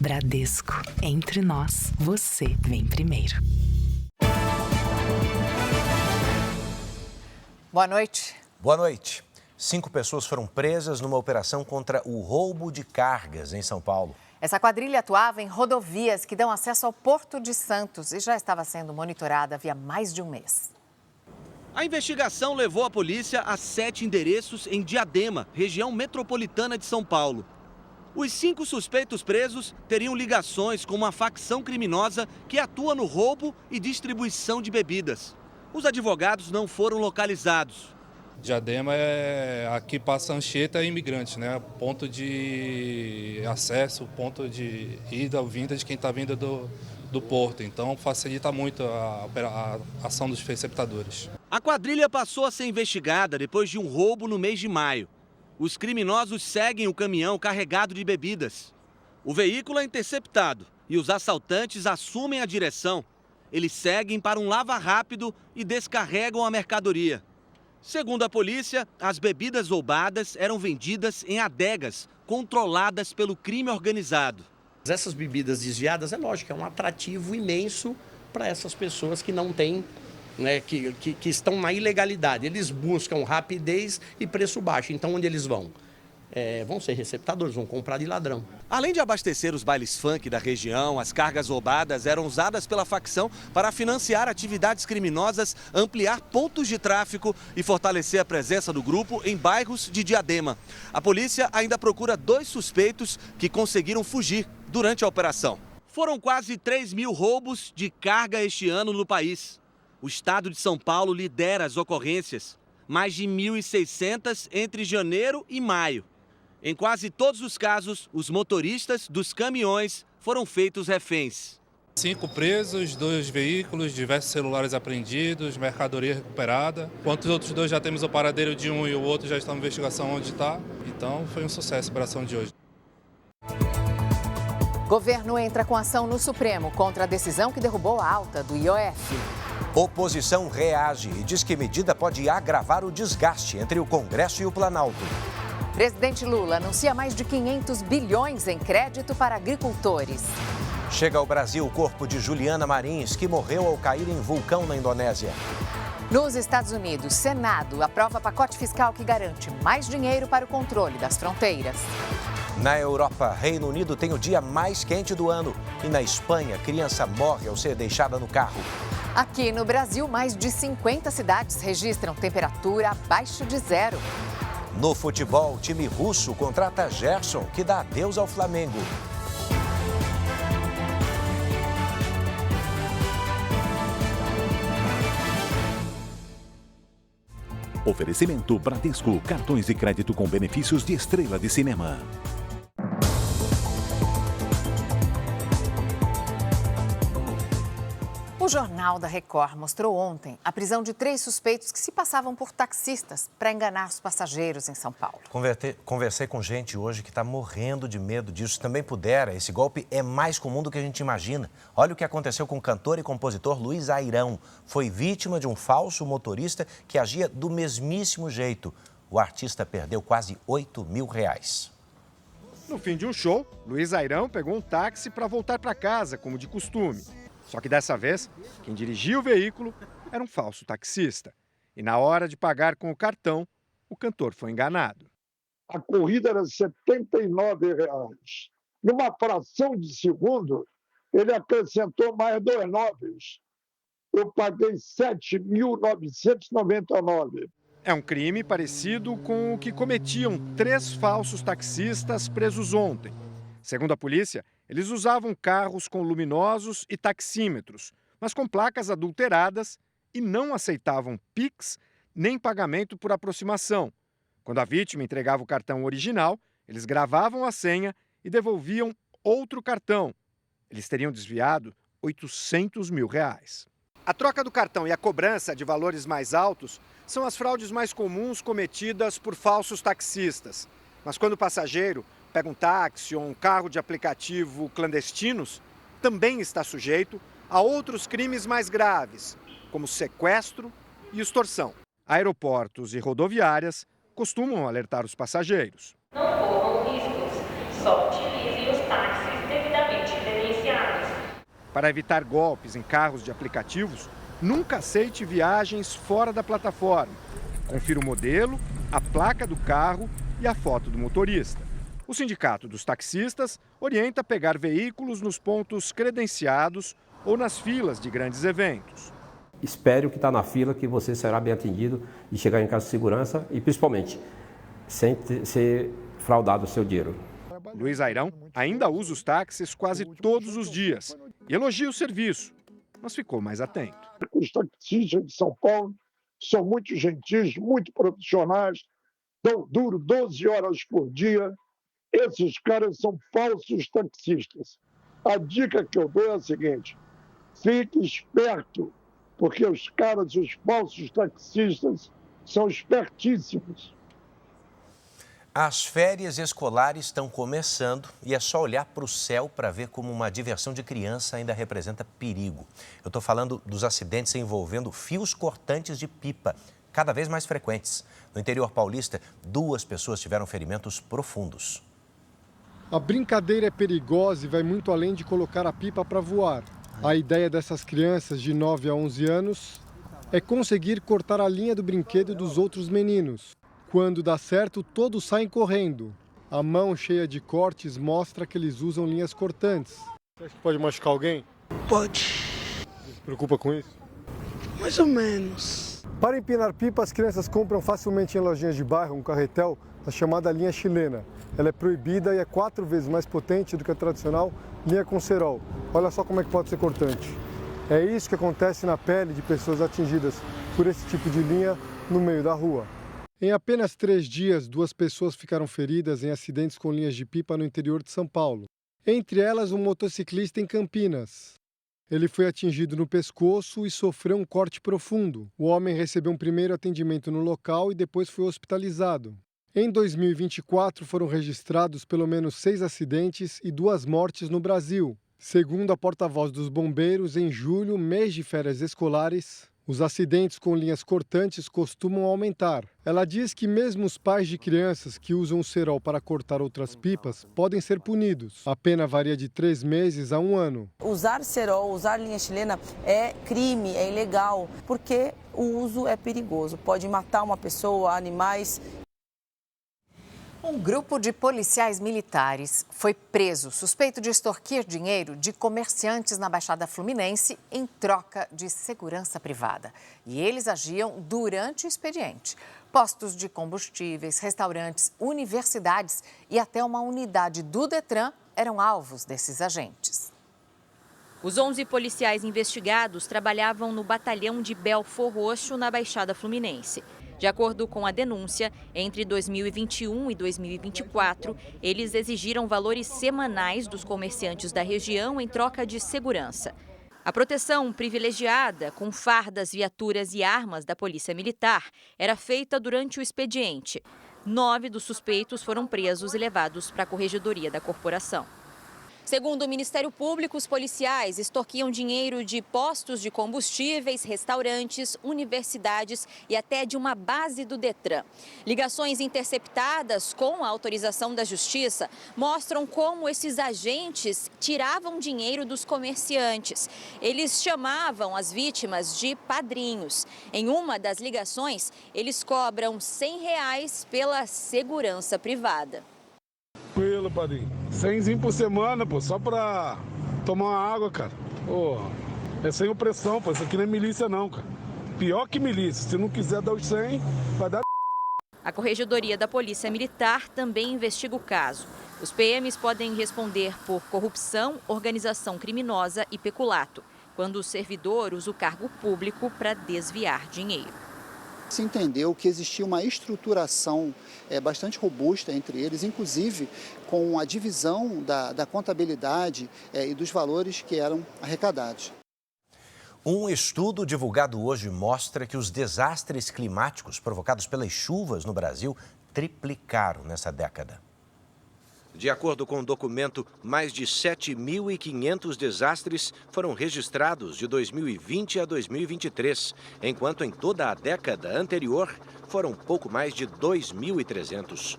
Bradesco. Entre nós, você vem primeiro. Boa noite. Boa noite. 5 pessoas foram presas numa operação contra o roubo de cargas em São Paulo. Essa quadrilha atuava em rodovias que dão acesso ao Porto de Santos e já estava sendo monitorada havia mais de um mês. A investigação levou a polícia a 7 endereços em Diadema, região metropolitana de São Paulo. Os 5 suspeitos presos teriam ligações com uma facção criminosa que atua no roubo e distribuição de bebidas. Os advogados não foram localizados. Diadema aqui passa Anchieta e imigrantes, né? Ponto de acesso, ponto de ida ou vinda de quem está vindo do porto. Então facilita muito a ação dos receptadores. A quadrilha passou a ser investigada depois de um roubo no mês de maio. Os criminosos seguem o caminhão carregado de bebidas. O veículo é interceptado e os assaltantes assumem a direção. Eles seguem para um lava-rápido e descarregam a mercadoria. Segundo a polícia, as bebidas roubadas eram vendidas em adegas, controladas pelo crime organizado. Essas bebidas desviadas, é lógico, é um atrativo imenso para essas pessoas que não têm, né, que estão na ilegalidade. Eles buscam rapidez e preço baixo. Então, onde eles vão? Vão ser receptadores, vão comprar de ladrão. Além de abastecer os bailes funk da região, as cargas roubadas eram usadas pela facção para financiar atividades criminosas, ampliar pontos de tráfico e fortalecer a presença do grupo em bairros de Diadema. A polícia ainda procura 2 suspeitos que conseguiram fugir durante a operação. Foram quase 3.000 roubos de carga este ano no país. O estado de São Paulo lidera as ocorrências, mais de 1.600 entre janeiro e maio. Em quase todos os casos, os motoristas dos caminhões foram feitos reféns. 5 presos, 2 veículos, diversos celulares apreendidos, mercadoria recuperada. Enquanto os outros 2 já temos o paradeiro de um e o outro já está em investigação onde está. Então foi um sucesso a operação de hoje. Governo entra com ação no Supremo contra a decisão que derrubou a alta do IOF. Oposição reage e diz que medida pode agravar o desgaste entre o Congresso e o Planalto. Presidente Lula anuncia mais de 500 bilhões em crédito para agricultores. Chega ao Brasil o corpo de Juliana Marins, que morreu ao cair em vulcão na Indonésia. Nos Estados Unidos, Senado aprova pacote fiscal que garante mais dinheiro para o controle das fronteiras. Na Europa, Reino Unido tem o dia mais quente do ano. E na Espanha, criança morre ao ser deixada no carro. Aqui no Brasil, mais de 50 cidades registram temperatura abaixo de 0. No futebol, o time russo contrata Gerson, que dá adeus ao Flamengo. Oferecimento Bradesco, cartões de crédito com benefícios de estrela de cinema. O Jornal da Record mostrou ontem a prisão de 3 suspeitos que se passavam por taxistas para enganar os passageiros em São Paulo. Conversei com gente hoje que está morrendo de medo disso. Também pudera, esse golpe é mais comum do que a gente imagina. Olha o que aconteceu com o cantor e compositor Luiz Airão. Foi vítima de um falso motorista que agia do mesmíssimo jeito. O artista perdeu quase R$8 mil. No fim de um show, Luiz Airão pegou um táxi para voltar para casa, como de costume. Só que dessa vez, quem dirigia o veículo era um falso taxista. E na hora de pagar com o cartão, o cantor foi enganado. A corrida era R$ 79. Numa fração de segundo, ele acrescentou mais 2 noves. Eu paguei R$ 7.999. É um crime parecido com o que cometiam 3 falsos taxistas presos ontem. Segundo a polícia, eles usavam carros com luminosos e taxímetros, mas com placas adulteradas e não aceitavam Pix nem pagamento por aproximação. Quando a vítima entregava o cartão original, eles gravavam a senha e devolviam outro cartão. Eles teriam desviado R$800 mil. A troca do cartão e a cobrança de valores mais altos são as fraudes mais comuns cometidas por falsos taxistas. Mas quando o passageiro pega um táxi ou um carro de aplicativo clandestinos, também está sujeito a outros crimes mais graves, como sequestro e extorsão. Aeroportos e rodoviárias costumam alertar os passageiros. Não corram riscos, só utilizem os táxis devidamente Para evitar golpes em carros de aplicativos, nunca aceite viagens fora da plataforma. Confira o modelo, a placa do carro e a foto do motorista. O Sindicato dos Taxistas orienta a pegar veículos nos pontos credenciados ou nas filas de grandes eventos. Espere o que está na fila, que você será bem atendido e chegar em casa de segurança e, principalmente, sem ser fraudado o seu dinheiro. Luiz Airão ainda usa os táxis quase todos os dias e elogia o serviço, mas ficou mais atento. Os taxistas de São Paulo são muito gentis, muito profissionais, dão duro 12 horas por dia. Esses caras são falsos taxistas. A dica que eu dou é a seguinte: fique esperto, porque os caras, os falsos taxistas, são espertíssimos. As férias escolares estão começando e é só olhar para o céu para ver como uma diversão de criança ainda representa perigo. Eu estou falando dos acidentes envolvendo fios cortantes de pipa, cada vez mais frequentes. No interior paulista, 2 pessoas tiveram ferimentos profundos. A brincadeira é perigosa e vai muito além de colocar a pipa para voar. A ideia dessas crianças de 9 a 11 anos é conseguir cortar a linha do brinquedo dos outros meninos. Quando dá certo, todos saem correndo. A mão cheia de cortes mostra que eles usam linhas cortantes. Você acha que pode machucar alguém? Pode. Você se preocupa com isso? Mais ou menos. Para empinar pipa, as crianças compram facilmente em lojinhas de bairro um carretel, a chamada linha chilena. Ela é proibida e é 4 vezes mais potente do que a tradicional linha com cerol. Olha só como é que pode ser cortante. É isso que acontece na pele de pessoas atingidas por esse tipo de linha no meio da rua. Em apenas 3 dias, 2 pessoas ficaram feridas em acidentes com linhas de pipa no interior de São Paulo. Entre elas, um motociclista em Campinas. Ele foi atingido no pescoço e sofreu um corte profundo. O homem recebeu um primeiro atendimento no local e depois foi hospitalizado. Em 2024, foram registrados pelo menos 6 acidentes e 2 mortes no Brasil. Segundo a porta-voz dos bombeiros, em julho, mês de férias escolares, os acidentes com linhas cortantes costumam aumentar. Ela diz que mesmo os pais de crianças que usam o cerol para cortar outras pipas podem ser punidos. A pena varia de 3 meses a 1 ano. Usar cerol, usar linha chilena é crime, é ilegal, porque o uso é perigoso. Pode matar uma pessoa, animais. Um grupo de policiais militares foi preso, suspeito de extorquir dinheiro de comerciantes na Baixada Fluminense em troca de segurança privada. E eles agiam durante o expediente. Postos de combustíveis, restaurantes, universidades e até uma unidade do Detran eram alvos desses agentes. Os 11 policiais investigados trabalhavam no batalhão de Belfor Roxo, na Baixada Fluminense. De acordo com a denúncia, entre 2021 e 2024, eles exigiram valores semanais dos comerciantes da região em troca de segurança. A proteção privilegiada, com fardas, viaturas e armas da Polícia Militar, era feita durante o expediente. 9 dos suspeitos foram presos e levados para a corregedoria da corporação. Segundo o Ministério Público, os policiais extorquiam dinheiro de postos de combustíveis, restaurantes, universidades e até de uma base do Detran. Ligações interceptadas com a autorização da Justiça mostram como esses agentes tiravam dinheiro dos comerciantes. Eles chamavam as vítimas de padrinhos. Em uma das ligações, eles cobram R$100 pela segurança privada. Tranquilo, padrinho. 100 por semana, pô, só pra tomar uma água, cara. Pô, é sem opressão, pô. Isso aqui não é milícia, não, cara. Pior que milícia. Se não quiser dar os 100, vai dar. A Corregedoria da Polícia Militar também investiga o caso. Os PMs podem responder por corrupção, organização criminosa e peculato, quando o servidor usa o cargo público para desviar dinheiro. Se entendeu que existia uma estruturação bastante robusta entre eles, inclusive com a divisão da contabilidade e dos valores que eram arrecadados. Um estudo divulgado hoje mostra que os desastres climáticos provocados pelas chuvas no Brasil triplicaram nessa década. De acordo com o documento, mais de 7.500 desastres foram registrados de 2020 a 2023, enquanto em toda a década anterior foram pouco mais de 2.300.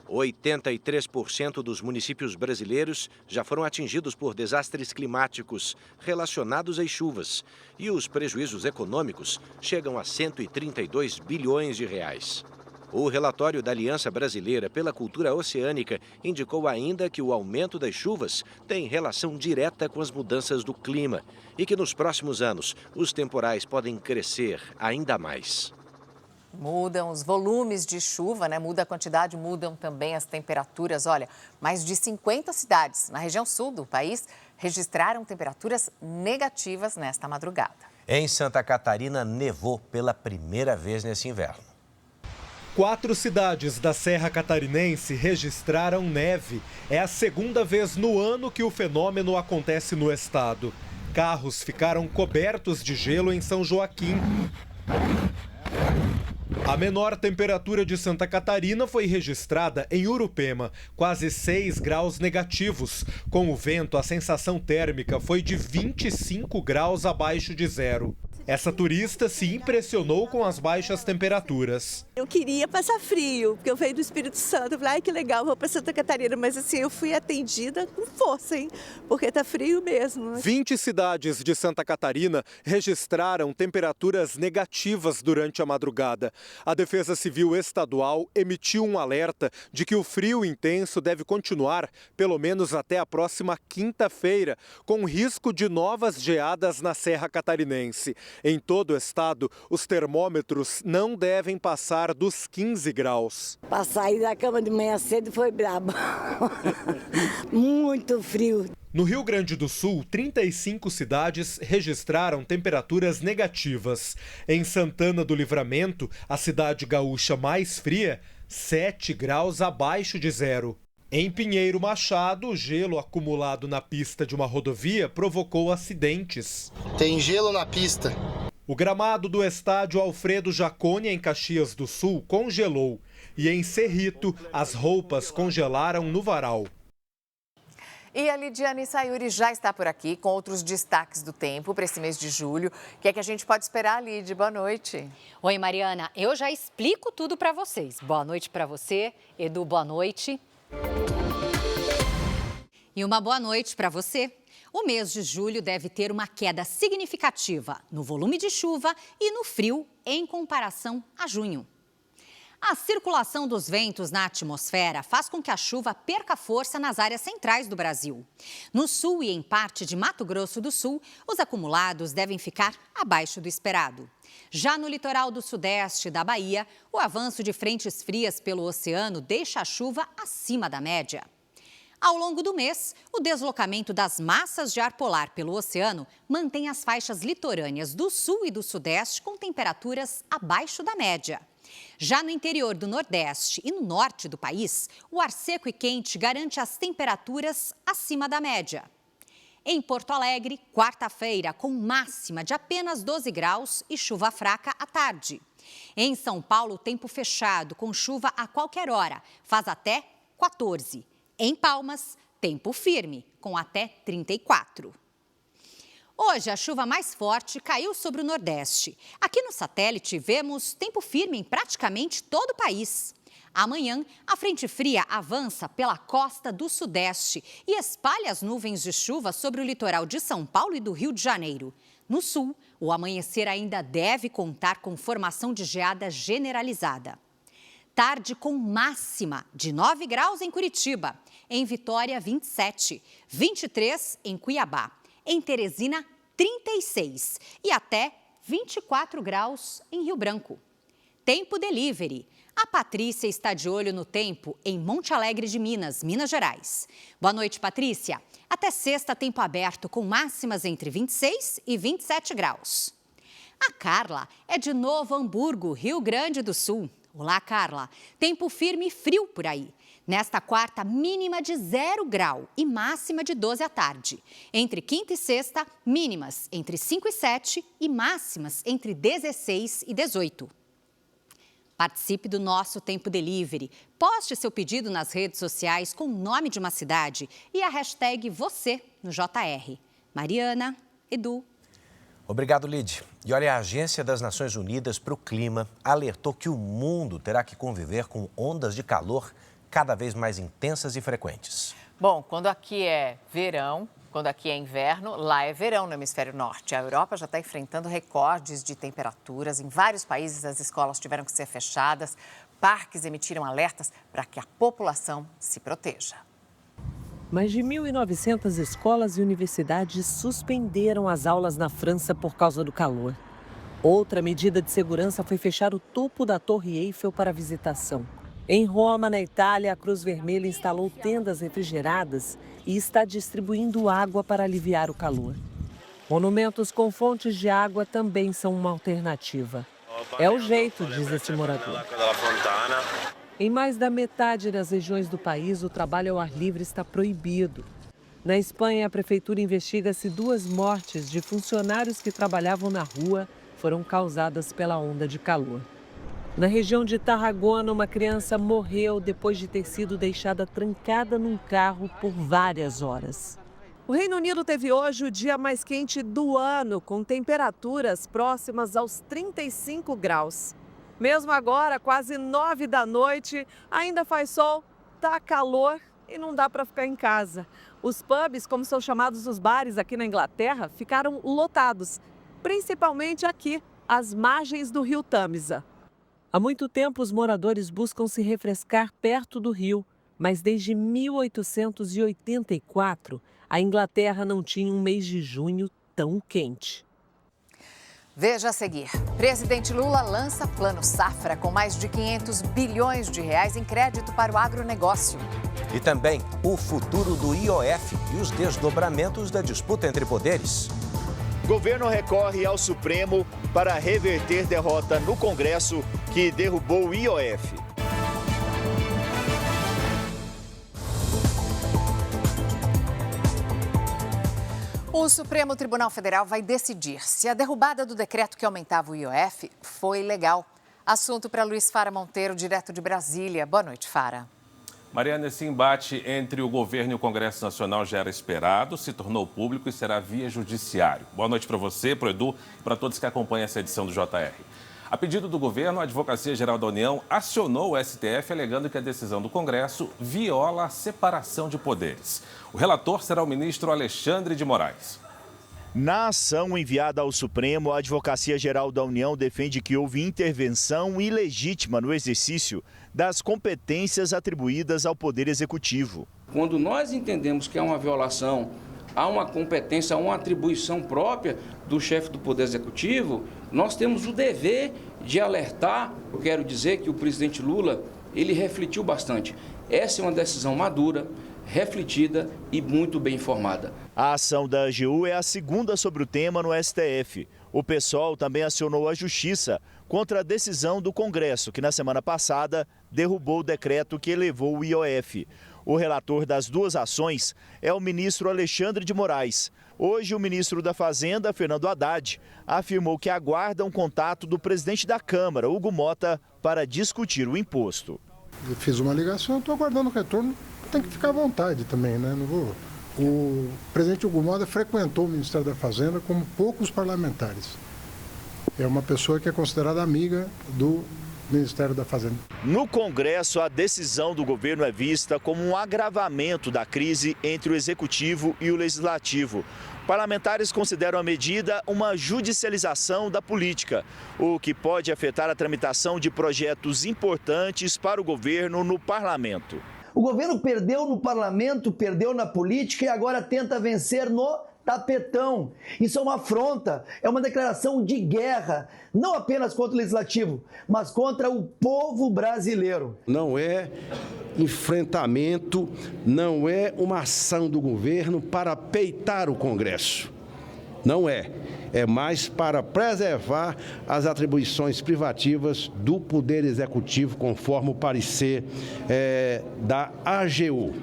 83% dos municípios brasileiros já foram atingidos por desastres climáticos relacionados às chuvas. E os prejuízos econômicos chegam a 132 bilhões de reais. O relatório da Aliança Brasileira pela Cultura Oceânica indicou ainda que o aumento das chuvas tem relação direta com as mudanças do clima e que nos próximos anos os temporais podem crescer ainda mais. Mudam os volumes de chuva, né? Muda a quantidade, mudam também as temperaturas. Olha, mais de 50 cidades na região sul do país registraram temperaturas negativas nesta madrugada. Em Santa Catarina, nevou pela primeira vez nesse inverno. 4 cidades da Serra Catarinense registraram neve. É a segunda vez no ano que o fenômeno acontece no estado. Carros ficaram cobertos de gelo em São Joaquim. A menor temperatura de Santa Catarina foi registrada em Urupema, quase 6 graus negativos. Com o vento, a sensação térmica foi de 25 graus abaixo de zero. Essa turista se impressionou com as baixas temperaturas. Eu queria passar frio, porque eu venho do Espírito Santo. Eu falei, ai que legal, vou para Santa Catarina. Mas assim, eu fui atendida com força, hein? Porque tá frio mesmo. 20 cidades de Santa Catarina registraram temperaturas negativas durante a madrugada. A Defesa Civil Estadual emitiu um alerta de que o frio intenso deve continuar pelo menos até a próxima quinta-feira, com risco de novas geadas na Serra Catarinense. Em todo o estado, os termômetros não devem passar dos 15 graus. Para sair da cama de manhã cedo foi brabo. Muito frio. No Rio Grande do Sul, 35 cidades registraram temperaturas negativas. Em Santana do Livramento, a cidade gaúcha mais fria, 7 graus abaixo de zero. Em Pinheiro Machado, o gelo acumulado na pista de uma rodovia provocou acidentes. Tem gelo na pista. O gramado do estádio Alfredo Jaconi, em Caxias do Sul, congelou. E em Cerrito, as roupas congelaram no varal. E a Lidiane Sayuri já está por aqui com outros destaques do tempo para esse mês de julho. O que é que a gente pode esperar, Lid? Boa noite. Oi, Mariana. Eu já explico tudo para vocês. Boa noite para você. Edu, boa noite. E uma boa noite para você. O mês de julho deve ter uma queda significativa no volume de chuva e no frio em comparação a junho. A circulação dos ventos na atmosfera faz com que a chuva perca força nas áreas centrais do Brasil. No sul e em parte de Mato Grosso do Sul, os acumulados devem ficar abaixo do esperado. Já no litoral do sudeste da Bahia, o avanço de frentes frias pelo oceano deixa a chuva acima da média. Ao longo do mês, o deslocamento das massas de ar polar pelo oceano mantém as faixas litorâneas do sul e do sudeste com temperaturas abaixo da média. Já no interior do Nordeste e no norte do país, o ar seco e quente garante as temperaturas acima da média. Em Porto Alegre, quarta-feira, com máxima de apenas 12 graus e chuva fraca à tarde. Em São Paulo, tempo fechado, com chuva a qualquer hora, faz até 14. Em Palmas, tempo firme, com até 34. Hoje, a chuva mais forte caiu sobre o Nordeste. Aqui no satélite, vemos tempo firme em praticamente todo o país. Amanhã, a frente fria avança pela costa do Sudeste e espalha as nuvens de chuva sobre o litoral de São Paulo e do Rio de Janeiro. No Sul, o amanhecer ainda deve contar com formação de geada generalizada. Tarde com máxima de 9 graus em Curitiba, em Vitória 27, 23 em Cuiabá, em Teresina 36 e até 24 graus em Rio Branco. Tempo Delivery. A Patrícia está de olho no tempo em Monte Alegre de Minas, Minas Gerais. Boa noite, Patrícia. Até sexta, tempo aberto com máximas entre 26 e 27 graus. A Carla é de Novo Hamburgo, Rio Grande do Sul. Olá, Carla. Tempo firme e frio por aí. Nesta quarta, mínima de 0 grau e máxima de 12 à tarde. Entre quinta e sexta, mínimas entre 5 e 7 e máximas entre 16 e 18. Participe do nosso Tempo Delivery. Poste seu pedido nas redes sociais com o nome de uma cidade e a hashtag você no JR. Mariana, Edu. Obrigado, Lid. E olha, a Agência das Nações Unidas para o Clima alertou que o mundo terá que conviver com ondas de calor cada vez mais intensas e frequentes. Bom, quando aqui é verão, quando aqui é inverno, lá é verão no hemisfério norte. A Europa já está enfrentando recordes de temperaturas. Em vários países, as escolas tiveram que ser fechadas. Parques emitiram alertas para que a população se proteja. Mais de 1.900 escolas e universidades suspenderam as aulas na França por causa do calor. Outra medida de segurança foi fechar o topo da Torre Eiffel para visitação. Em Roma, na Itália, a Cruz Vermelha instalou tendas refrigeradas e está distribuindo água para aliviar o calor. Monumentos com fontes de água também são uma alternativa. É o jeito, diz esse morador. Em mais da metade das regiões do país, o trabalho ao ar livre está proibido. Na Espanha, a prefeitura investiga se 2 mortes de funcionários que trabalhavam na rua foram causadas pela onda de calor. Na região de Tarragona, uma criança morreu depois de ter sido deixada trancada num carro por várias horas. O Reino Unido teve hoje o dia mais quente do ano, com temperaturas próximas aos 35 graus. Mesmo agora, quase 9 da noite, ainda faz sol, tá calor e não dá para ficar em casa. Os pubs, como são chamados os bares aqui na Inglaterra, ficaram lotados, principalmente aqui, às margens do rio Tâmisa. Há muito tempo, os moradores buscam se refrescar perto do rio, mas desde 1884, a Inglaterra não tinha um mês de junho tão quente. Veja a seguir. Presidente Lula lança Plano Safra com mais de 500 bilhões de reais em crédito para o agronegócio. E também o futuro do IOF e os desdobramentos da disputa entre poderes. Governo recorre ao Supremo para reverter derrota no Congresso que derrubou o IOF. O Supremo Tribunal Federal vai decidir se a derrubada do decreto que aumentava o IOF foi legal. Assunto para Luiz Fara Monteiro, direto de Brasília. Boa noite, Fara. Mariana, esse embate entre o governo e o Congresso Nacional já era esperado, se tornou público e será via judiciário. Boa noite para você, para o Edu e para todos que acompanham essa edição do JR. A pedido do governo, a Advocacia Geral da União acionou o STF alegando que a decisão do Congresso viola a separação de poderes. O relator será o ministro Alexandre de Moraes. Na ação enviada ao Supremo, a Advocacia Geral da União defende que houve intervenção ilegítima no exercício das competências atribuídas ao Poder Executivo. Quando nós entendemos que há uma violação, há uma competência, há uma atribuição própria do chefe do Poder Executivo, nós temos o dever de alertar. Eu quero dizer que o presidente Lula, ele refletiu bastante. Essa é uma decisão madura, refletida e muito bem informada. A ação da AGU é a segunda sobre o tema no STF. O PSOL também acionou a Justiça contra a decisão do Congresso, que na semana passada derrubou o decreto que elevou o IOF. O relator das duas ações é o ministro Alexandre de Moraes. Hoje, o ministro da Fazenda, Fernando Haddad, afirmou que aguarda um contato do presidente da Câmara, Hugo Mota, para discutir o imposto. Eu fiz uma ligação, estou aguardando o retorno. Tem que ficar à vontade também, né? Não vou. O presidente Hugo Mota frequentou o Ministério da Fazenda como poucos parlamentares. É uma pessoa que é considerada amiga do Ministério da Fazenda. No Congresso, a decisão do governo é vista como um agravamento da crise entre o Executivo e o Legislativo. Parlamentares consideram a medida uma judicialização da política, o que pode afetar a tramitação de projetos importantes para o governo no parlamento. O governo perdeu no parlamento, perdeu na política e agora tenta vencer no tapetão. Isso é uma afronta, é uma declaração de guerra, não apenas contra o legislativo, mas contra o povo brasileiro. Não é enfrentamento, não é uma ação do governo para peitar o Congresso. Não é. É mais para preservar as atribuições privativas do Poder Executivo, conforme o parecer da AGU.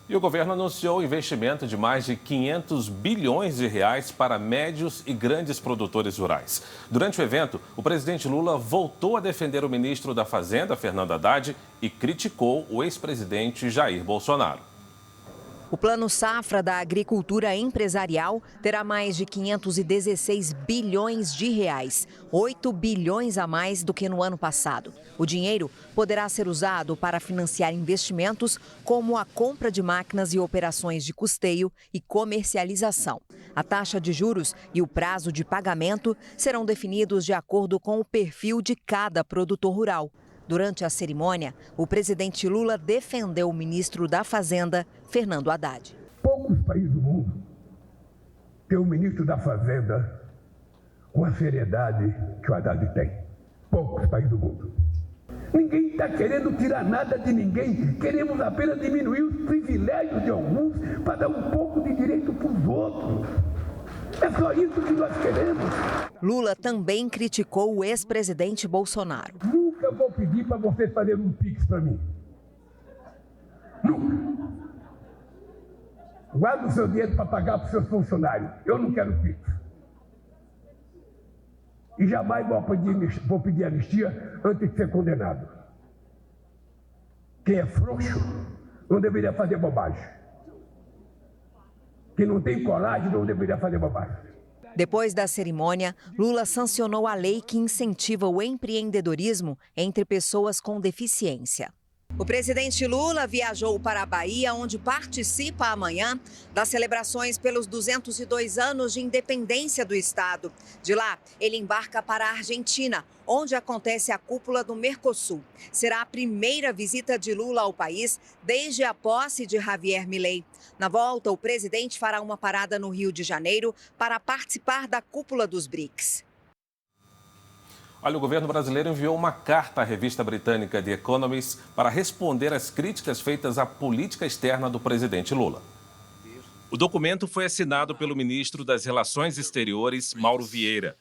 E o governo anunciou o investimento de mais de 500 bilhões de reais para médios e grandes produtores rurais. Durante o evento, o presidente Lula voltou a defender o ministro da Fazenda, Fernando Haddad, e criticou o ex-presidente Jair Bolsonaro. O Plano Safra da Agricultura Empresarial terá mais de 516 bilhões de reais, 8 bilhões a mais do que no ano passado. O dinheiro poderá ser usado para financiar investimentos como a compra de máquinas e operações de custeio e comercialização. A taxa de juros e o prazo de pagamento serão definidos de acordo com o perfil de cada produtor rural. Durante a cerimônia, o presidente Lula defendeu o ministro da Fazenda, Fernando Haddad. Poucos países do mundo têm um ministro da Fazenda com a seriedade que o Haddad tem. Poucos países do mundo. Ninguém está querendo tirar nada de ninguém. Queremos apenas diminuir os privilégios de alguns para dar um pouco de direito para os outros. É só isso que nós queremos. Lula também criticou o ex-presidente Bolsonaro. Nunca vou pedir para vocês fazerem um pix para mim. Nunca. Guarda o seu dinheiro para pagar para os seus funcionários. Eu não quero pix. E jamais vou pedir anistia antes de ser condenado. Quem é frouxo não deveria fazer bobagem. Quem não tem coragem não deveria fazer bobagem. Depois da cerimônia, Lula sancionou a lei que incentiva o empreendedorismo entre pessoas com deficiência. O presidente Lula viajou para a Bahia, onde participa amanhã das celebrações pelos 202 anos de independência do estado. De lá, ele embarca para a Argentina, onde acontece a cúpula do Mercosul. Será a primeira visita de Lula ao país desde a posse de Javier Milei. Na volta, o presidente fará uma parada no Rio de Janeiro para participar da cúpula dos BRICS. Olha, o governo brasileiro enviou uma carta à revista britânica The Economist para responder às críticas feitas à política externa do presidente Lula. O documento foi assinado pelo ministro das Relações Exteriores, Mauro Vieira.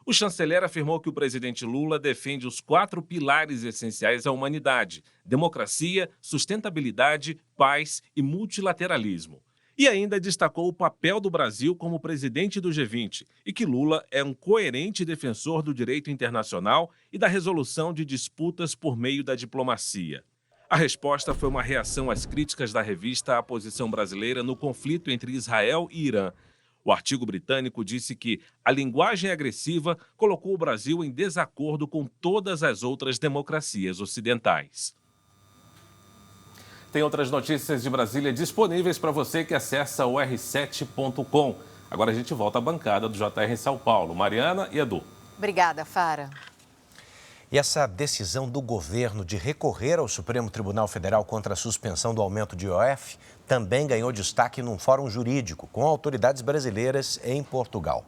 O chanceler afirmou que o presidente Lula defende os 4 pilares essenciais à humanidade: democracia, sustentabilidade, paz e multilateralismo. E ainda destacou o papel do Brasil como presidente do G20 e que Lula é um coerente defensor do direito internacional e da resolução de disputas por meio da diplomacia. A resposta foi uma reação às críticas da revista à posição brasileira no conflito entre Israel e Irã. O artigo britânico disse que a linguagem agressiva colocou o Brasil em desacordo com todas as outras democracias ocidentais. Tem outras notícias de Brasília disponíveis para você que acessa o r7.com. Agora a gente volta à bancada do JR em São Paulo. Mariana e Edu. Obrigada, Fara. E essa decisão do governo de recorrer ao Supremo Tribunal Federal contra a suspensão do aumento de IOF também ganhou destaque num fórum jurídico com autoridades brasileiras em Portugal.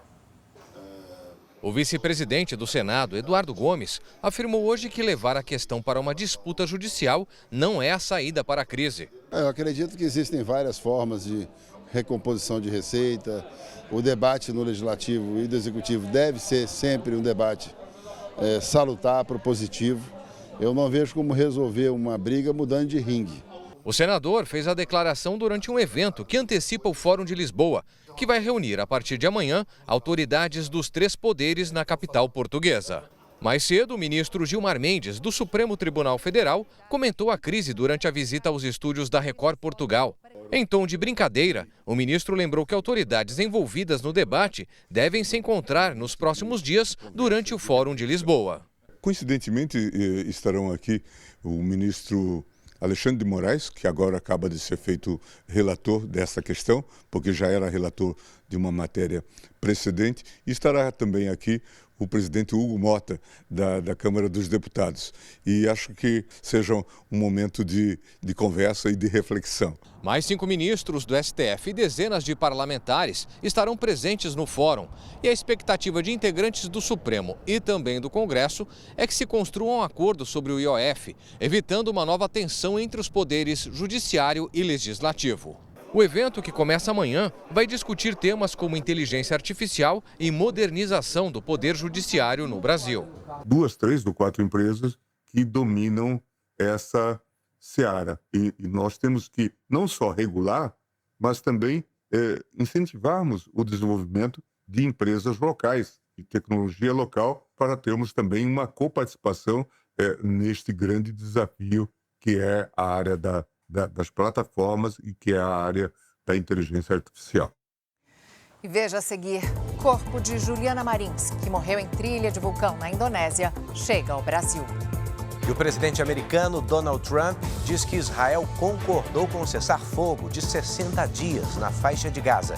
O vice-presidente do Senado, Eduardo Gomes, afirmou hoje que levar a questão para uma disputa judicial não é a saída para a crise. Eu acredito que existem várias formas de recomposição de receita. O debate no Legislativo e do Executivo deve ser sempre um debate salutar, propositivo. Eu não vejo como resolver uma briga mudando de ringue. O senador fez a declaração durante um evento que antecipa o Fórum de Lisboa, que vai reunir a partir de amanhã autoridades dos 3 poderes na capital portuguesa. Mais cedo, o ministro Gilmar Mendes, do Supremo Tribunal Federal, comentou a crise durante a visita aos estúdios da Record Portugal. Em tom de brincadeira, o ministro lembrou que autoridades envolvidas no debate devem se encontrar nos próximos dias durante o Fórum de Lisboa. Coincidentemente, estarão aqui o ministro Alexandre de Moraes, que agora acaba de ser feito relator dessa questão, porque já era relator de uma matéria precedente, e estará também aqui o presidente Hugo Mota, da Câmara dos Deputados. E acho que seja um momento de conversa e de reflexão. Mais 5 ministros do STF e dezenas de parlamentares estarão presentes no fórum. E a expectativa de integrantes do Supremo e também do Congresso é que se construa um acordo sobre o IOF, evitando uma nova tensão entre os poderes judiciário e legislativo. O evento, que começa amanhã, vai discutir temas como inteligência artificial e modernização do poder judiciário no Brasil. 2, 3 ou 4 empresas que dominam essa seara. E nós temos que não só regular, mas também incentivarmos o desenvolvimento de empresas locais e tecnologia local para termos também uma coparticipação neste grande desafio que é a área da das plataformas e que é a área da inteligência artificial. E veja a seguir, corpo de Juliana Marins, que morreu em trilha de vulcão na Indonésia, chega ao Brasil. E o presidente americano Donald Trump diz que Israel concordou com o cessar-fogo de 60 dias na faixa de Gaza.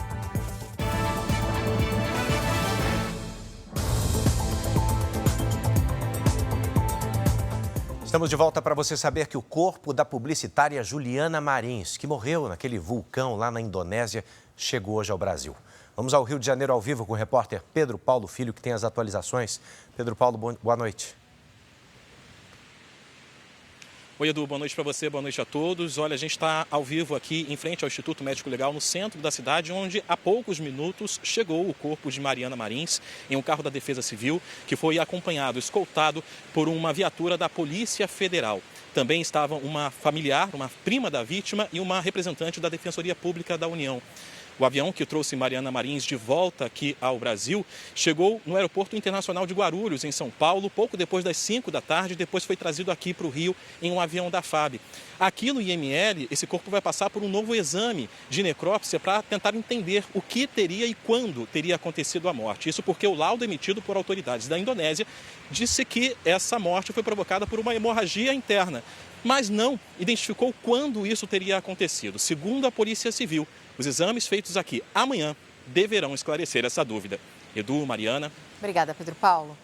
Estamos de volta para você saber que o corpo da publicitária Juliana Marins, que morreu naquele vulcão lá na Indonésia, chegou hoje ao Brasil. Vamos ao Rio de Janeiro ao vivo com o repórter Pedro Paulo Filho, que tem as atualizações. Pedro Paulo, boa noite. Oi, Edu, boa noite para você, boa noite a todos. Olha, a gente está ao vivo aqui em frente ao Instituto Médico Legal, no centro da cidade, onde há poucos minutos chegou o corpo de Mariana Marins em um carro da Defesa Civil, que foi acompanhado, escoltado por uma viatura da Polícia Federal. Também estavam uma familiar, uma prima da vítima e uma representante da Defensoria Pública da União. O avião que trouxe Mariana Marins de volta aqui ao Brasil chegou no Aeroporto Internacional de Guarulhos, em São Paulo, pouco depois das 5 da tarde. Depois foi trazido aqui para o Rio em um avião da FAB. Aqui no IML, esse corpo vai passar por um novo exame de necrópsia para tentar entender o que teria e quando teria acontecido a morte. Isso porque o laudo emitido por autoridades da Indonésia disse que essa morte foi provocada por uma hemorragia interna, mas não identificou quando isso teria acontecido. Segundo a Polícia Civil, os exames feitos aqui amanhã deverão esclarecer essa dúvida. Edu, Mariana. Obrigada, Pedro Paulo.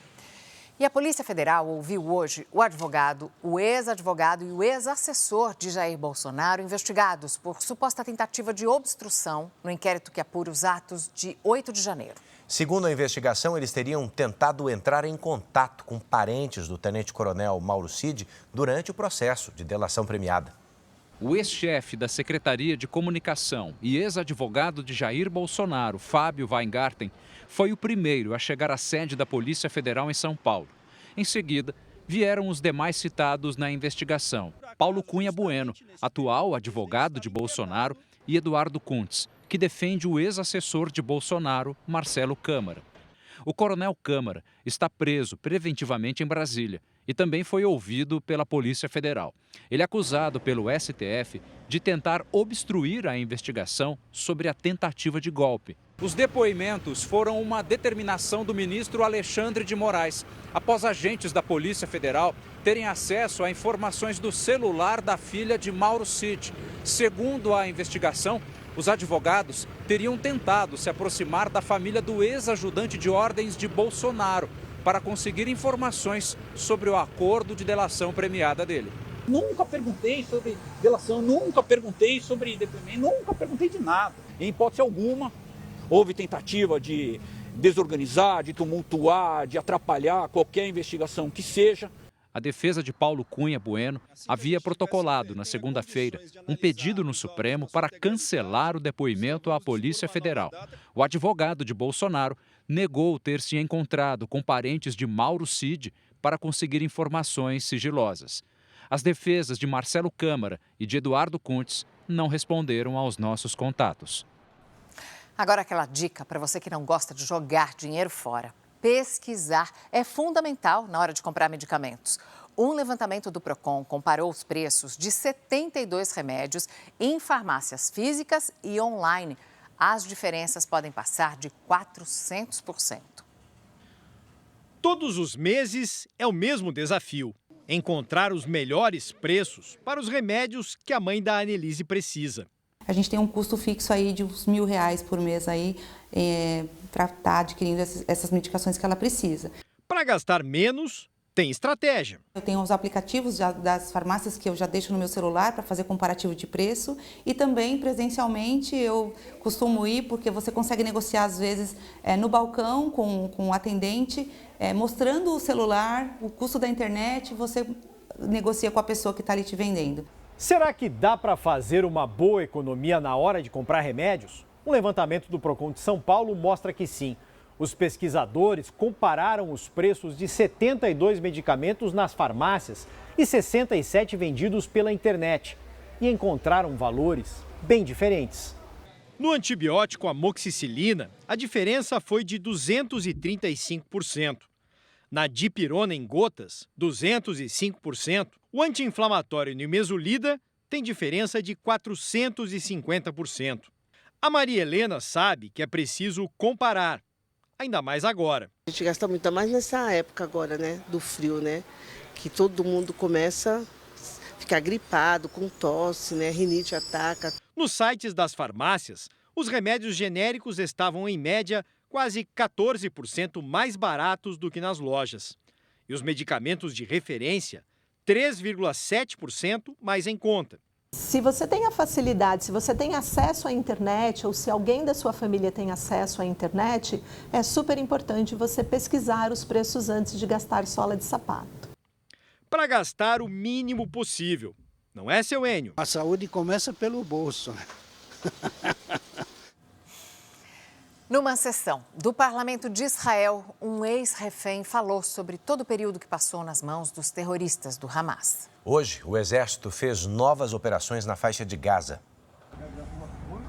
E a Polícia Federal ouviu hoje o advogado, o ex-advogado e o ex-assessor de Jair Bolsonaro investigados por suposta tentativa de obstrução no inquérito que apura os atos de 8 de janeiro. Segundo a investigação, eles teriam tentado entrar em contato com parentes do tenente-coronel Mauro Cid durante o processo de delação premiada. O ex-chefe da Secretaria de Comunicação e ex-advogado de Jair Bolsonaro, Fábio Weingarten, foi o primeiro a chegar à sede da Polícia Federal em São Paulo. Em seguida, vieram os demais citados na investigação: Paulo Cunha Bueno, atual advogado de Bolsonaro, e Eduardo Kuntz, que defende o ex-assessor de Bolsonaro, Marcelo Câmara. O coronel Câmara está preso preventivamente em Brasília e também foi ouvido pela Polícia Federal. Ele é acusado pelo STF de tentar obstruir a investigação sobre a tentativa de golpe. Os depoimentos foram uma determinação do ministro Alexandre de Moraes, após agentes da Polícia Federal terem acesso a informações do celular da filha de Mauro Cid. Segundo a investigação, os advogados teriam tentado se aproximar da família do ex-ajudante de ordens de Bolsonaro para conseguir informações sobre o acordo de delação premiada dele. Nunca perguntei sobre delação, nunca perguntei sobre depoimento, nunca perguntei de nada. Em hipótese alguma, houve tentativa de desorganizar, de tumultuar, de atrapalhar qualquer investigação que seja. A defesa de Paulo Cunha Bueno havia protocolado na segunda-feira um pedido no Supremo para cancelar o depoimento à Polícia Federal. O advogado de Bolsonaro negou ter se encontrado com parentes de Mauro Cid para conseguir informações sigilosas. As defesas de Marcelo Câmara e de Eduardo Kuntz não responderam aos nossos contatos. Agora aquela dica para você que não gosta de jogar dinheiro fora. Pesquisar é fundamental na hora de comprar medicamentos. Um levantamento do Procon comparou os preços de 72 remédios em farmácias físicas e online. As diferenças podem passar de 400%. Todos os meses é o mesmo desafio: encontrar os melhores preços para os remédios que a mãe da Annelise precisa. A gente tem um custo fixo aí de uns R$1.000 por mês aí, para estar adquirindo essas medicações que ela precisa. Para gastar menos, tem estratégia. Eu tenho os aplicativos das farmácias que eu já deixo no meu celular para fazer comparativo de preço, e também presencialmente eu costumo ir porque você consegue negociar às vezes no balcão com o atendente, mostrando o celular, o custo da internet, você negocia com a pessoa que está ali te vendendo. Será que dá para fazer uma boa economia na hora de comprar remédios? Um levantamento do Procon de São Paulo mostra que sim. Os pesquisadores compararam os preços de 72 medicamentos nas farmácias e 67 vendidos pela internet e encontraram valores bem diferentes. No antibiótico amoxicilina, a diferença foi de 235%. Na dipirona em gotas, 205%. O anti-inflamatório nimesulida, tem diferença de 450%. A Maria Helena sabe que é preciso comparar, ainda mais agora. A gente gasta muito, mais nessa época agora, né, do frio, né, que todo mundo começa a ficar gripado, com tosse, né, rinite ataca. Nos sites das farmácias, os remédios genéricos estavam, em média, quase 14% mais baratos do que nas lojas. E os medicamentos de referência, 3,7% mais em conta. Se você tem a facilidade, se você tem acesso à internet ou se alguém da sua família tem acesso à internet, é super importante você pesquisar os preços antes de gastar sola de sapato. Para gastar o mínimo possível, não é, seu Enio? A saúde começa pelo bolso. Numa sessão do Parlamento de Israel, um ex-refém falou sobre todo o período que passou nas mãos dos terroristas do Hamas. Hoje, o Exército fez novas operações na faixa de Gaza.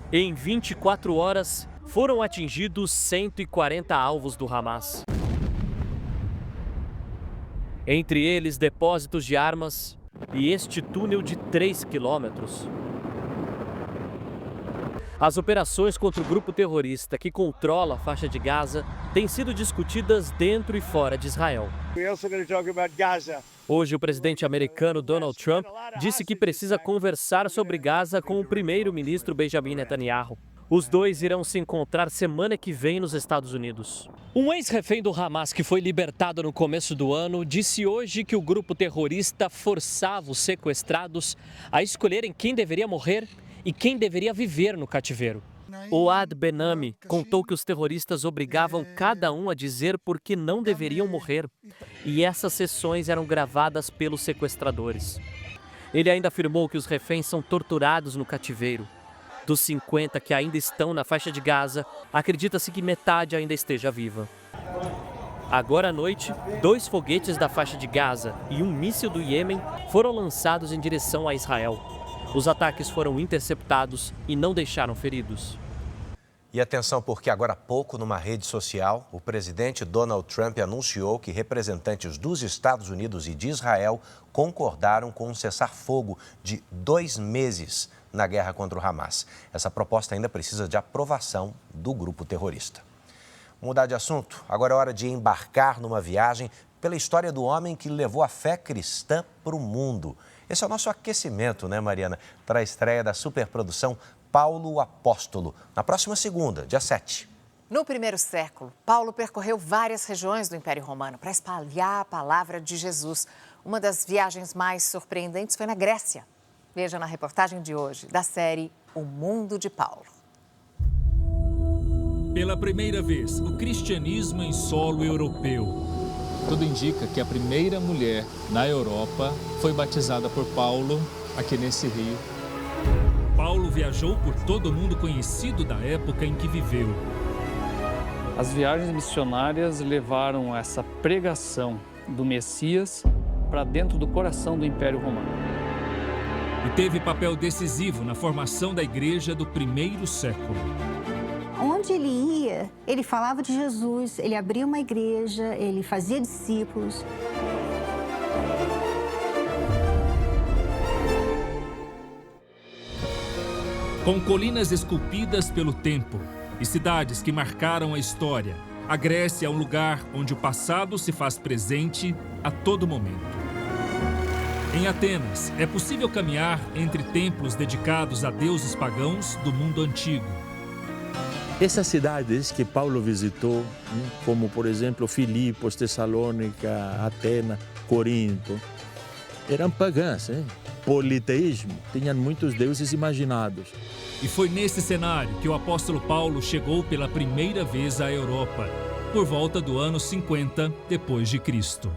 Em 24 horas, foram atingidos 140 alvos do Hamas. Entre eles, depósitos de armas e este túnel de 3 quilômetros. As operações contra o grupo terrorista que controla a faixa de Gaza têm sido discutidas dentro e fora de Israel. Hoje, o presidente americano Donald Trump disse que precisa conversar sobre Gaza com o primeiro-ministro Benjamin Netanyahu. Os dois irão se encontrar semana que vem nos Estados Unidos. Um ex-refém do Hamas que foi libertado no começo do ano disse hoje que o grupo terrorista forçava os sequestrados a escolherem quem deveria morrer e quem deveria viver no cativeiro. Oad Benami contou que os terroristas obrigavam cada um a dizer por que não deveriam morrer, e essas sessões eram gravadas pelos sequestradores. Ele ainda afirmou que os reféns são torturados no cativeiro. Dos 50 que ainda estão na faixa de Gaza, acredita-se que metade ainda esteja viva. Agora à noite, 2 foguetes da faixa de Gaza e um míssil do Iêmen foram lançados em direção a Israel. Os ataques foram interceptados e não deixaram feridos. E atenção, porque agora há pouco, numa rede social, o presidente Donald Trump anunciou que representantes dos Estados Unidos e de Israel concordaram com um cessar-fogo de 2 meses na guerra contra o Hamas. Essa proposta ainda precisa de aprovação do grupo terrorista. Mudar de assunto, agora é hora de embarcar numa viagem pela história do homem que levou a fé cristã para o mundo. Esse é o nosso aquecimento, né, Mariana? Para a estreia da superprodução Paulo o Apóstolo, na próxima segunda, dia 7. No primeiro século, Paulo percorreu várias regiões do Império Romano para espalhar a palavra de Jesus. Uma das viagens mais surpreendentes foi na Grécia. Veja na reportagem de hoje, da série O Mundo de Paulo. Pela primeira vez, o cristianismo em solo europeu. Tudo indica que a primeira mulher na Europa foi batizada por Paulo, aqui nesse rio. Paulo viajou por todo o mundo conhecido da época em que viveu. As viagens missionárias levaram essa pregação do Messias para dentro do coração do Império Romano. E teve papel decisivo na formação da igreja do primeiro século. Onde ele ia, ele falava de Jesus, ele abria uma igreja, ele fazia discípulos. Com colinas esculpidas pelo tempo e cidades que marcaram a história, a Grécia é um lugar onde o passado se faz presente a todo momento. Em Atenas, é possível caminhar entre templos dedicados a deuses pagãos do mundo antigo. Essas cidades que Paulo visitou, como por exemplo Filipos, Tessalônica, Atenas, Corinto, eram pagãs, politeísmo, tinham muitos deuses imaginados. E foi nesse cenário que o apóstolo Paulo chegou pela primeira vez à Europa, por volta do ano 50 depois de Cristo.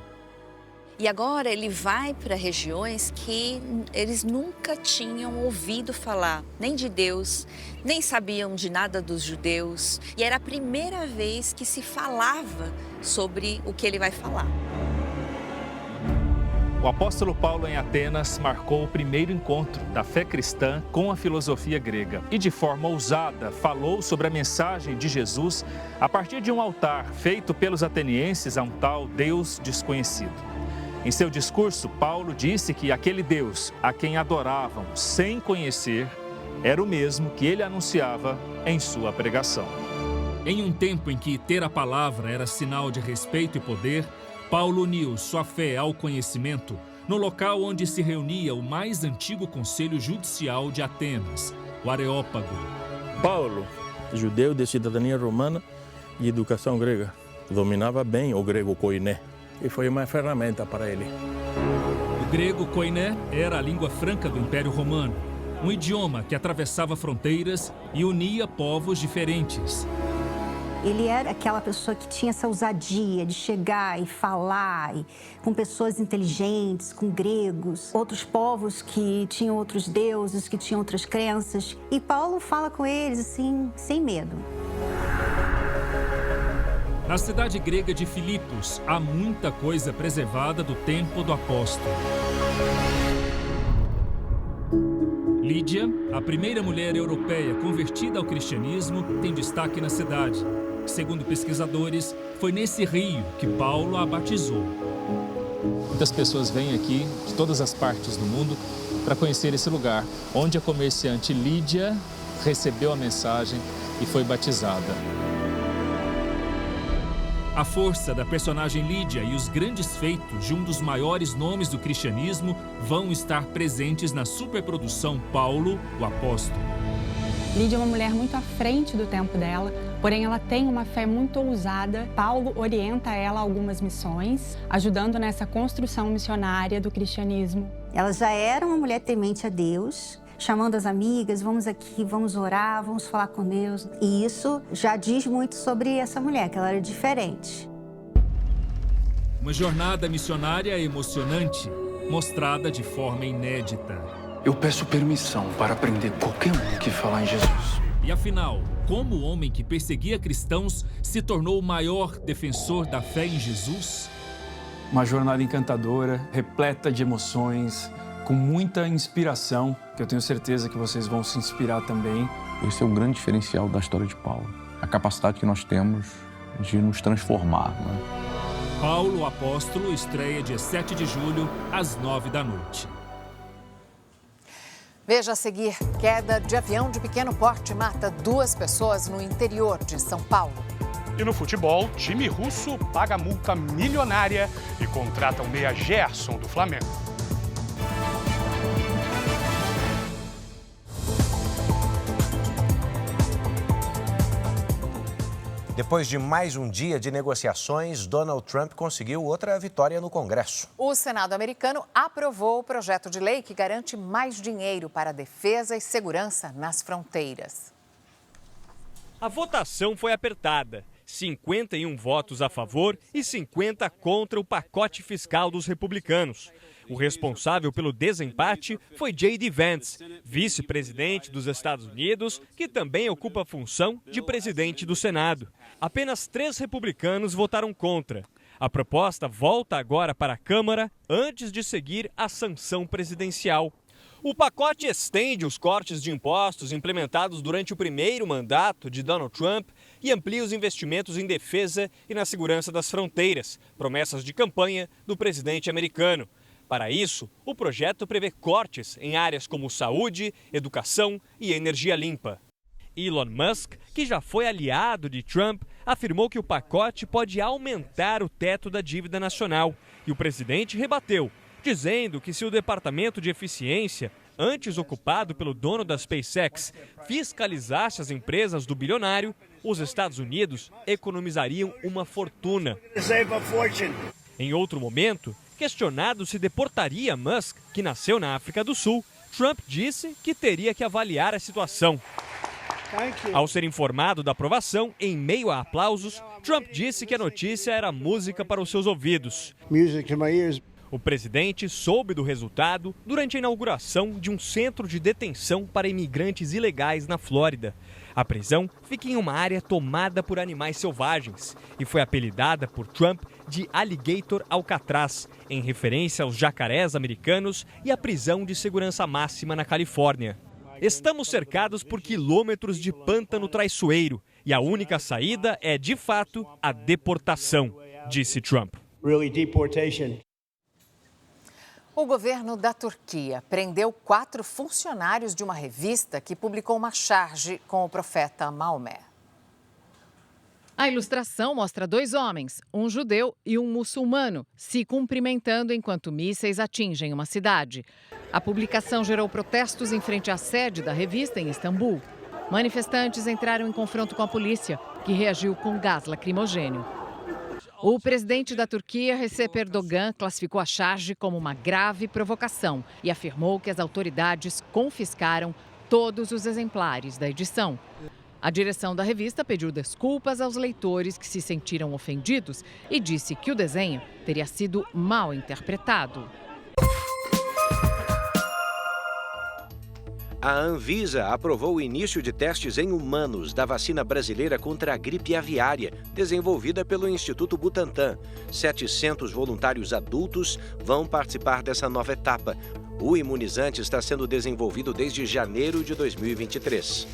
E agora ele vai para regiões que eles nunca tinham ouvido falar, nem de Deus, nem sabiam de nada dos judeus. E era a primeira vez que se falava sobre o que ele vai falar. O apóstolo Paulo em Atenas marcou o primeiro encontro da fé cristã com a filosofia grega e de forma ousada falou sobre a mensagem de Jesus a partir de um altar feito pelos atenienses a um tal Deus desconhecido. Em seu discurso, Paulo disse que aquele Deus a quem adoravam sem conhecer era o mesmo que ele anunciava em sua pregação. Em um tempo em que ter a palavra era sinal de respeito e poder, Paulo uniu sua fé ao conhecimento no local onde se reunia o mais antigo conselho judicial de Atenas, o Areópago. Paulo, judeu de cidadania romana e educação grega, dominava bem o grego koiné e foi uma ferramenta para ele. O grego koiné era a língua franca do Império Romano, um idioma que atravessava fronteiras e unia povos diferentes. Ele era aquela pessoa que tinha essa ousadia de chegar e falar com pessoas inteligentes, com gregos, outros povos que tinham outros deuses, que tinham outras crenças. E Paulo fala com eles assim, sem medo. Na cidade grega de Filipos, há muita coisa preservada do tempo do apóstolo. Lídia, a primeira mulher europeia convertida ao cristianismo, tem destaque na cidade. Segundo pesquisadores, foi nesse rio que Paulo a batizou. Muitas pessoas vêm aqui de todas as partes do mundo para conhecer esse lugar, onde a comerciante Lídia recebeu a mensagem e foi batizada. A força da personagem Lídia e os grandes feitos de um dos maiores nomes do cristianismo vão estar presentes na superprodução Paulo, o Apóstolo. Lídia é uma mulher muito à frente do tempo dela, porém ela tem uma fé muito ousada. Paulo orienta ela a algumas missões, ajudando nessa construção missionária do cristianismo. Ela já era uma mulher temente a Deus, chamando as amigas, vamos aqui, vamos orar, vamos falar com Deus. E isso já diz muito sobre essa mulher, que ela era diferente. Uma jornada missionária emocionante, mostrada de forma inédita. Eu peço permissão para prender qualquer um que falar em Jesus. E afinal, como o homem que perseguia cristãos se tornou o maior defensor da fé em Jesus? Uma jornada encantadora, repleta de emoções, com muita inspiração, que eu tenho certeza que vocês vão se inspirar também. Esse é o grande diferencial da história de Paulo, a capacidade que nós temos de nos transformar, né? Paulo, o Apóstolo, estreia dia 7 de julho, às 21h. Veja a seguir, queda de avião de pequeno porte mata 2 pessoas no interior de São Paulo. E no futebol, time russo paga multa milionária e contrata o meia Gerson do Flamengo. Depois de mais um dia de negociações, Donald Trump conseguiu outra vitória no Congresso. O Senado americano aprovou o projeto de lei que garante mais dinheiro para a defesa e segurança nas fronteiras. A votação foi apertada. 51 votos a favor e 50 contra o pacote fiscal dos republicanos. O responsável pelo desempate foi J.D. Vance, vice-presidente dos Estados Unidos, que também ocupa a função de presidente do Senado. Apenas 3 republicanos votaram contra. A proposta volta agora para a Câmara antes de seguir a sanção presidencial. O pacote estende os cortes de impostos implementados durante o primeiro mandato de Donald Trump e amplia os investimentos em defesa e na segurança das fronteiras, promessas de campanha do presidente americano. Para isso, o projeto prevê cortes em áreas como saúde, educação e energia limpa. Elon Musk, que já foi aliado de Trump, afirmou que o pacote pode aumentar o teto da dívida nacional. E o presidente rebateu, dizendo que se o Departamento de Eficiência, antes ocupado pelo dono da SpaceX, fiscalizasse as empresas do bilionário, os Estados Unidos economizariam uma fortuna. Em outro momento, questionado se deportaria Musk, que nasceu na África do Sul, Trump disse que teria que avaliar a situação. Ao ser informado da aprovação, em meio a aplausos, Trump disse que a notícia era música para os seus ouvidos. O presidente soube do resultado durante a inauguração de um centro de detenção para imigrantes ilegais na Flórida. A prisão fica em uma área tomada por animais selvagens e foi apelidada por Trump de Alligator Alcatraz, em referência aos jacarés americanos e à prisão de segurança máxima na Califórnia. Estamos cercados por quilômetros de pântano traiçoeiro e a única saída é, de fato, a deportação, disse Trump. O governo da Turquia prendeu 4 funcionários de uma revista que publicou uma charge com o profeta Maomé. A ilustração mostra 2 homens, um judeu e um muçulmano, se cumprimentando enquanto mísseis atingem uma cidade. A publicação gerou protestos em frente à sede da revista em Istambul. Manifestantes entraram em confronto com a polícia, que reagiu com gás lacrimogêneo. O presidente da Turquia, Recep Erdogan, classificou a charge como uma grave provocação e afirmou que as autoridades confiscaram todos os exemplares da edição. A direção da revista pediu desculpas aos leitores que se sentiram ofendidos e disse que o desenho teria sido mal interpretado. A Anvisa aprovou o início de testes em humanos da vacina brasileira contra a gripe aviária, desenvolvida pelo Instituto Butantan. 700 voluntários adultos vão participar dessa nova etapa. O imunizante está sendo desenvolvido desde janeiro de 2023.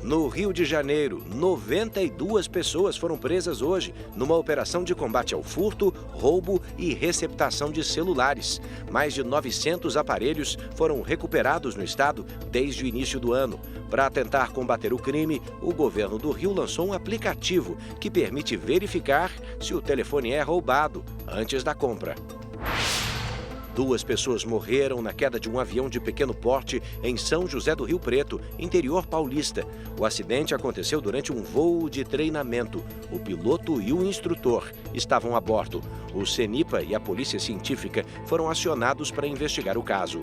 No Rio de Janeiro, 92 pessoas foram presas hoje numa operação de combate ao furto, roubo e receptação de celulares. Mais de 900 aparelhos foram recuperados no estado desde o início do ano. Para tentar combater o crime, o governo do Rio lançou um aplicativo que permite verificar se o telefone é roubado antes da compra. 2 pessoas morreram na queda de um avião de pequeno porte em São José do Rio Preto, interior paulista. O acidente aconteceu durante um voo de treinamento. O piloto e o instrutor estavam a bordo. O CENIPA e a Polícia Científica foram acionados para investigar o caso.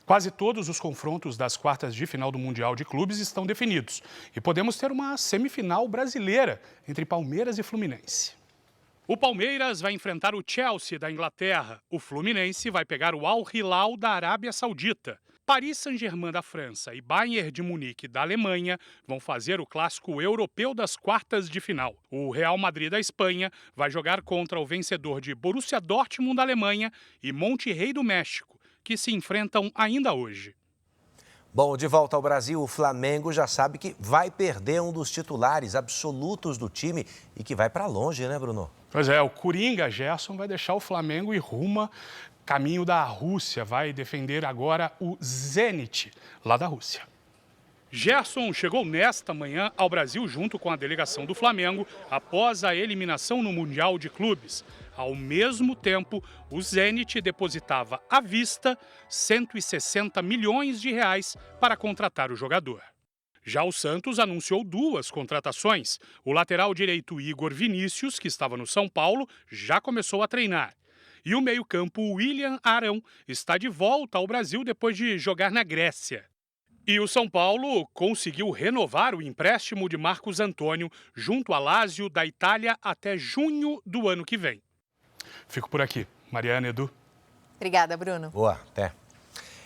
Quase todos os confrontos das quartas de final do Mundial de Clubes estão definidos. E podemos ter uma semifinal brasileira entre Palmeiras e Fluminense. O Palmeiras vai enfrentar o Chelsea da Inglaterra. O Fluminense vai pegar o Al Hilal da Arábia Saudita. Paris Saint-Germain da França e Bayern de Munique da Alemanha vão fazer o clássico europeu das quartas de final. O Real Madrid da Espanha vai jogar contra o vencedor de Borussia Dortmund da Alemanha e Monterrey do México, que se enfrentam ainda hoje. Bom, de volta ao Brasil, o Flamengo já sabe que vai perder um dos titulares absolutos do time e que vai para longe, né, Bruno? Pois é, o Coringa Gerson vai deixar o Flamengo e ruma caminho da Rússia. Vai defender agora o Zenit, lá da Rússia. Gerson chegou nesta manhã ao Brasil junto com a delegação do Flamengo após a eliminação no Mundial de Clubes. Ao mesmo tempo, o Zenit depositava à vista 160 milhões de reais para contratar o jogador. Já o Santos anunciou 2 contratações. O lateral direito Igor Vinícius, que estava no São Paulo, já começou a treinar. E o meio-campo William Arão está de volta ao Brasil depois de jogar na Grécia. E o São Paulo conseguiu renovar o empréstimo de Marcos Antônio junto à Lazio da Itália até junho do ano que vem. Fico por aqui. Mariana, Edu. Obrigada, Bruno. Boa, até.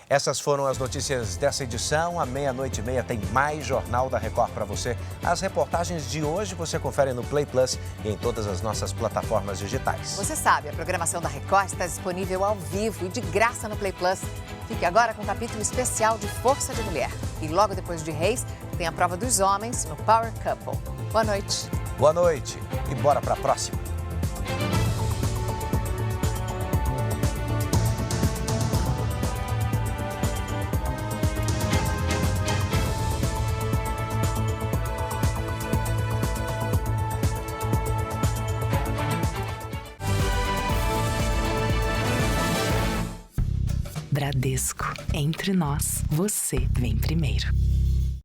Essas foram as notícias dessa edição. À 00:30 tem mais Jornal da Record para você. As reportagens de hoje você confere no Play Plus e em todas as nossas plataformas digitais. Você sabe, a programação da Record está disponível ao vivo e de graça no Play Plus. Fique agora com um capítulo especial de Força de Mulher. E logo depois de Reis, tem a prova dos homens no Power Couple. Boa noite. Boa noite e bora para a próxima. Bradesco, entre nós, você vem primeiro.